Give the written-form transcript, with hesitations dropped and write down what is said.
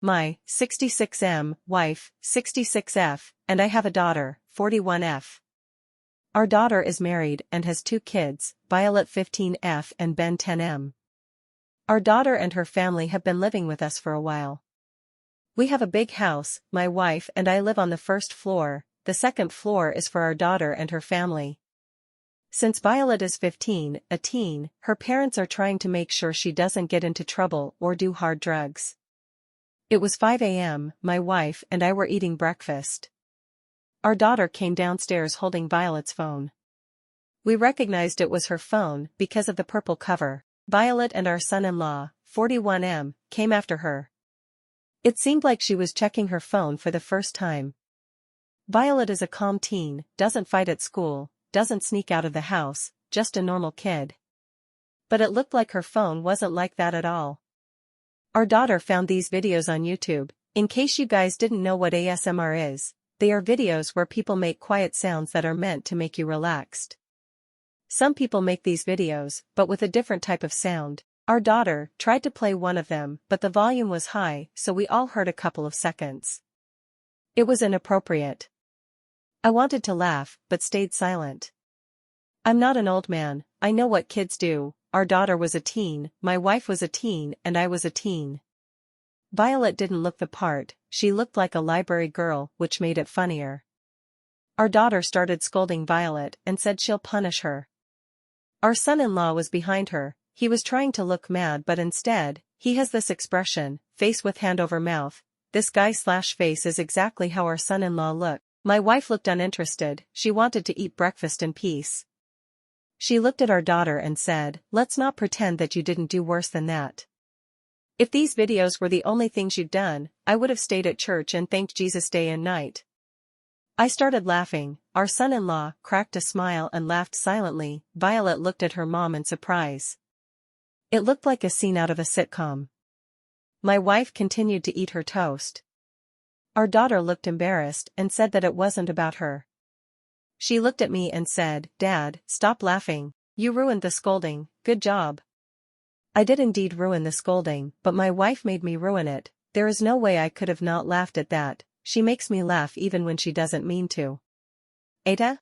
my 66M wife, 66F, and I have a daughter, 41F. Our daughter is married and has 2 kids, Violet 15F and Ben 10M. Our daughter and her family have been living with us for a while. We have a big house, my wife and I live on the first floor, the second floor is for our daughter and her family. Since Violet is 15, a teen, her parents are trying to make sure she doesn't get into trouble or do hard drugs. It was 5 a.m., my wife and I were eating breakfast. Our daughter came downstairs holding Violet's phone. We recognized it was her phone because of the purple cover. Violet and our son-in-law, 41M, came after her. It seemed like she was checking her phone for the first time. Violet is a calm teen, doesn't fight at school, doesn't sneak out of the house, just a normal kid. But it looked like her phone wasn't like that at all. Our daughter found these videos on YouTube. In case you guys didn't know what ASMR is, they are videos where people make quiet sounds that are meant to make you relaxed. Some people make these videos, but with a different type of sound. Our daughter tried to play one of them, but the volume was high, so we all heard a couple of seconds. It was inappropriate. I wanted to laugh, but stayed silent. I'm not an old man, I know what kids do. Our daughter was a teen, my wife was a teen, and I was a teen. Violet didn't look the part, she looked like a library girl, which made it funnier. Our daughter started scolding Violet and said she'll punish her. Our son-in-law was behind her, he was trying to look mad but instead, he has this expression, face with hand over mouth. This guy/face is exactly how our son-in-law looked. My wife looked uninterested, she wanted to eat breakfast in peace. She looked at our daughter and said, let's not pretend that you didn't do worse than that. If these videos were the only things you'd done, I would have stayed at church and thanked Jesus day and night. I started laughing, our son-in-law cracked a smile and laughed silently. Violet looked at her mom in surprise. It looked like a scene out of a sitcom. My wife continued to eat her toast. Our daughter looked embarrassed and said that it wasn't about her. She looked at me and said, Dad, stop laughing, you ruined the scolding, good job. I did indeed ruin the scolding, but my wife made me ruin it. There is no way I could have not laughed at that. She makes me laugh even when she doesn't mean to. AITAH?